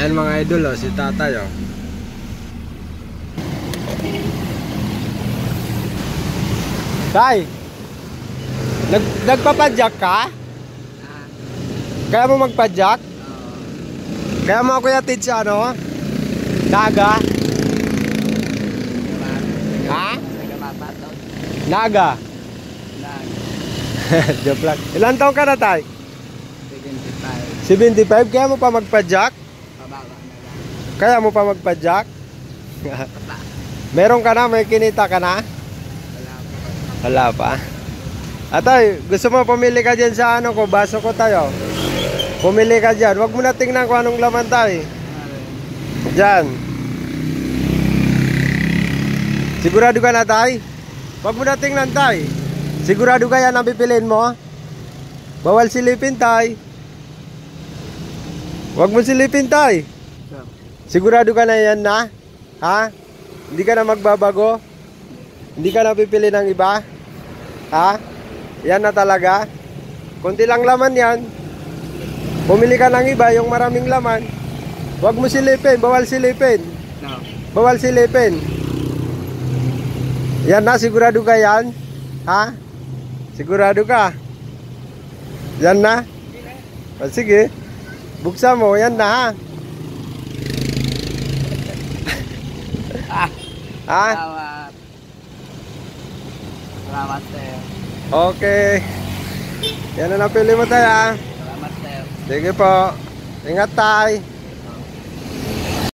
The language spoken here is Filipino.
Ayan mga idol, oh, si tatay, oh. Tay, nagpapadyak ka? Kaya mo magpadyak? Kaya mo ako yatid sa ano? Naga? Ha? Naga? Joke lang. Ilan taong ka na, tay? 75. 75? Kaya mo pa magpadyak? Kaya mo pa magpadyak? Meron ka na? May kinita ka na? Wala pa. Atay, gusto mo pumili ka dyan sa ano ko, baso ko tayo. Pumili ka dyan. Huwag mo na tingnan kung anong laman tayo. Dyan. Sigurado ka na tay? Huwag mo na tingnan tay. Sigurado ka yan ang pipiliin mo? Bawal silipin tay. Huwag mo silipin tay. Sigurado ka na yan na? Ha? Hindi ka na magbabago? Hindi ka na pipili ng iba? Ha? Yan na talaga? Kunti lang laman yan. Pumili ka ng iba, yung maraming laman. Huwag mo silipin, bawal silipin. No. Bawal silipin. Yan na, sigurado ka yan? Ha? Sigurado ka? Yan na? O, sige. Buksan mo, yan na ha? Ha? Salamat sir. Okay. Yan na napili mo tayo ha? Salamat sir. Sige po. Ingat tayo.